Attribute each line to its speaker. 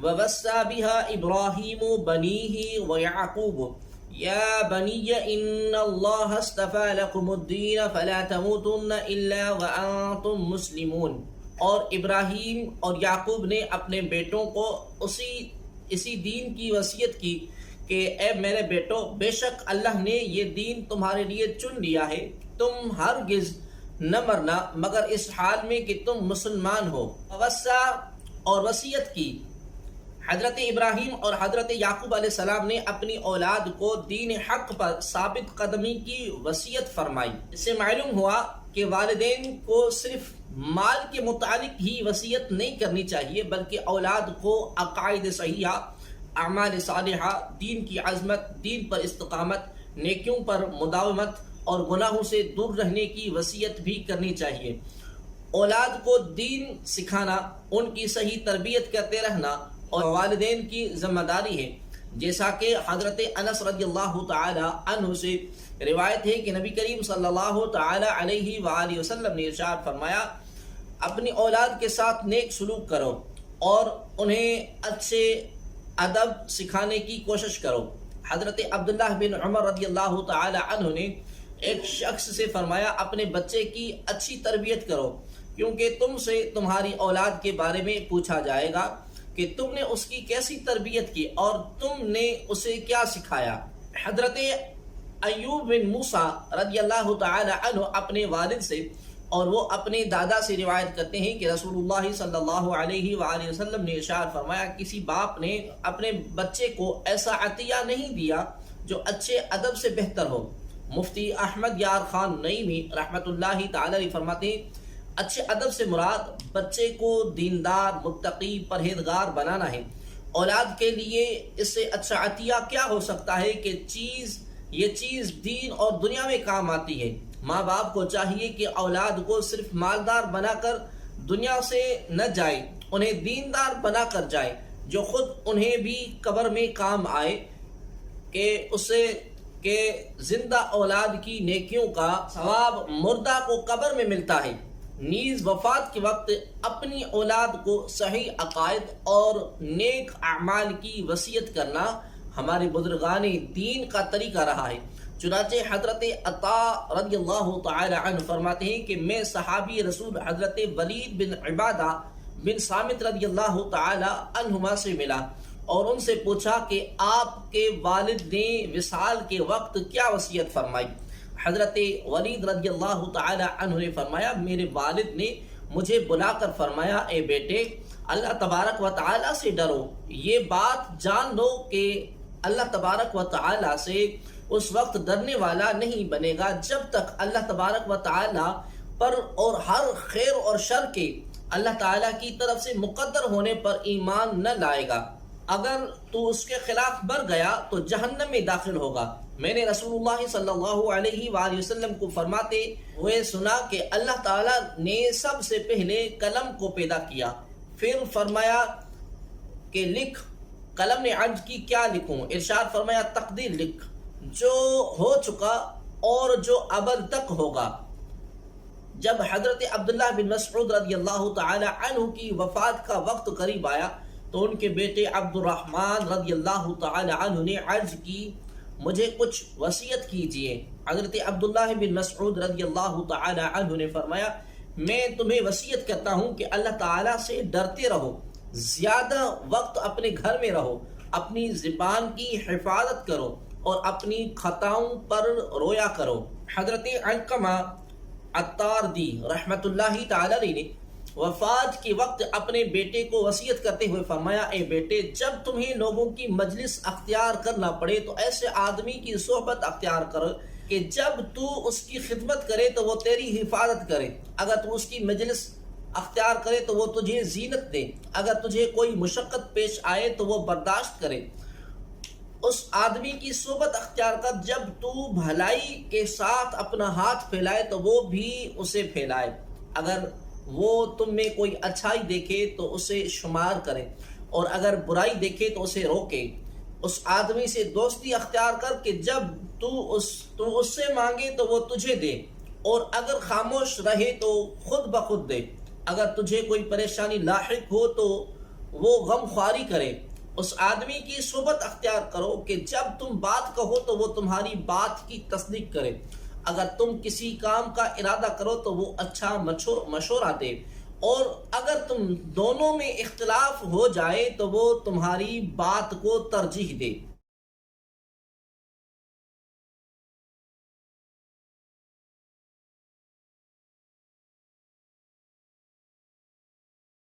Speaker 1: وَوَصَّى بِهَا إِبْرَاهِيمُ بَنِيهِ وَيَعْقُوبُ يَا بَنِيَّ إِنَّ اللَّهَ اصْطَفَى لَكُمُ الدِّينَ فَلَا تَمُوتُنَّ إِلَّا وَأَنْتُمْ مُسْلِمُونَ۔ اور ابراہیم اور یعقوب نے اپنے بیٹوں کو اسی دین کی وصیت کی کہ اے میرے بیٹو، بے شک اللہ نے یہ دین تمہارے لیے چن لیا ہے، تم ہرگز نہ مرنا مگر اس حال میں کہ تم مسلمان ہو۔ وصیٰ اور وصیت کی۔ حضرت ابراہیم اور حضرت یعقوب علیہ السلام نے اپنی اولاد کو دین حق پر ثابت قدمی کی وصیت فرمائی۔ اس سے معلوم ہوا کہ والدین کو صرف مال کے متعلق ہی وصیت نہیں کرنی چاہیے، بلکہ اولاد کو عقائد صحیحہ، اعمال صالحہ، دین کی عظمت، دین پر استقامت، نیکیوں پر مداومت اور گناہوں سے دور رہنے کی وصیت بھی کرنی چاہیے۔ اولاد کو دین سکھانا، ان کی صحیح تربیت کرتے رہنا اور والدین کی ذمہ داری ہے، جیسا کہ حضرت انس رضی اللہ تعالی عنہ سے روایت ہے کہ نبی کریم صلی اللہ تعالی علیہ وآلہ وسلم نے ارشاد فرمایا، اپنی اولاد کے ساتھ نیک سلوک کرو اور انہیں اچھے ادب سکھانے کی کوشش کرو۔ حضرت عبداللہ بن عمر رضی اللہ تعالی عنہ نے ایک شخص سے فرمایا، اپنے بچے کی اچھی تربیت کرو، کیونکہ تم سے تمہاری اولاد کے بارے میں پوچھا جائے گا کہ تم نے اس کی کیسی تربیت کی اور تم نے اسے کیا سکھایا۔ حضرت ایوب بن موسیٰ رضی اللہ تعالی عنہ اپنے والد سے اور وہ اپنے دادا سے روایت کرتے ہیں کہ رسول اللہ صلی اللہ علیہ وآلہ وسلم نے ارشاد فرمایا، کسی باپ نے اپنے بچے کو ایسا عطیہ نہیں دیا جو اچھے ادب سے بہتر ہو۔ مفتی احمد یار خان نعیمی رحمۃ اللہ تعالی علیہ فرماتے ہیں، اچھے ادب سے مراد بچے کو دیندار، متقی، پرہیزگار بنانا ہے۔ اولاد کے لیے اس سے اچھا عطیہ کیا ہو سکتا ہے کہ یہ چیز دین اور دنیا میں کام آتی ہے۔ ماں باپ کو چاہیے کہ اولاد کو صرف مالدار بنا کر دنیا سے نہ جائے، انہیں دیندار بنا کر جائے، جو خود انہیں بھی قبر میں کام آئے، کہ زندہ اولاد کی نیکیوں کا ثواب مردہ کو قبر میں ملتا ہے۔ نیز وفات کے وقت اپنی اولاد کو صحیح عقائد اور نیک اعمال کی وصیت کرنا ہمارے بزرگان دین کا طریقہ رہا ہے۔ چنانچہ حضرت عطا رضی اللہ تعالی عنہ فرماتے ہیں کہ میں صحابی رسول حضرت ولید بن عبادہ بن صامت رضی اللہ تعالی عنہما سے ملا اور ان سے پوچھا کہ آپ کے والد نے وصال کے وقت کیا وصیت فرمائی؟ حضرت ولید رضی اللہ تعالی عنہ نے فرمایا، میرے والد نے مجھے بلا کر فرمایا، اے بیٹے، اللہ تبارک و تعالی سے ڈرو۔ یہ بات جان لو کہ اللہ تبارک و تعالی سے اس وقت ڈرنے والا نہیں بنے گا جب تک اللہ تبارک و تعالی پر اور ہر خیر اور شر کے اللہ تعالی کی طرف سے مقدر ہونے پر ایمان نہ لائے گا۔ اگر تو اس کے خلاف بر گیا تو جہنم میں داخل ہوگا۔ میں نے رسول اللہ صلی اللہ علیہ وآلہ وسلم کو فرماتے ہوئے سنا کہ اللہ تعالی نے سب سے پہلے قلم کو پیدا کیا، پھر فرمایا کہ لکھ۔ قلم نے عرض کی کیا لکھوں؟ ارشاد فرمایا تقدیر لکھ، جو ہو چکا اور جو ابد تک ہوگا۔ جب حضرت عبداللہ بن مسعود رضی اللہ تعالی عنہ کی وفات کا وقت قریب آیا تو ان کے بیٹے عبد الرحمن رضی اللہ تعالی عنہ نے عرض کی، مجھے کچھ وصیت کیجیے۔ حضرت عبداللہ بن مسعود رضی اللہ تعالی عنہ نے فرمایا، میں تمہیں وصیت کرتا ہوں کہ اللہ تعالی سے ڈرتے رہو، زیادہ وقت اپنے گھر میں رہو، اپنی زبان کی حفاظت کرو اور اپنی خطاؤں پر رویا کرو۔ حضرت علقمہ الطاردی رحمت اللہ تعالی علیہ نے وفات کے وقت اپنے بیٹے کو وصیت کرتے ہوئے فرمایا، اے بیٹے، جب تمہیں لوگوں کی مجلس اختیار کرنا پڑے تو ایسے آدمی کی صحبت اختیار کرو کہ جب تو اس کی خدمت کرے تو وہ تیری حفاظت کرے، اگر تو اس کی مجلس اختیار کرے تو وہ تجھے زینت دے، اگر تجھے کوئی مشقت پیش آئے تو وہ برداشت کرے۔ اس آدمی کی صحبت اختیار کر، جب تو بھلائی کے ساتھ اپنا ہاتھ پھیلائے تو وہ بھی اسے پھیلائے، اگر وہ تم میں کوئی اچھائی دیکھے تو اسے شمار کرے اور اگر برائی دیکھے تو اسے روکے۔ اس آدمی سے دوستی اختیار کر کہ جب تو اس سے مانگے تو وہ تجھے دے اور اگر خاموش رہے تو خود بخود دے۔ اگر تجھے کوئی پریشانی لاحق ہو تو وہ غم خواری کرے۔ اس آدمی کی صحبت اختیار کرو کہ جب تم بات کہو تو وہ تمہاری بات کی تصدیق کرے۔ اگر تم کسی کام کا ارادہ کرو تو وہ اچھا مشورہ دے، اور اگر تم دونوں میں اختلاف ہو جائے تو وہ تمہاری بات کو ترجیح دے۔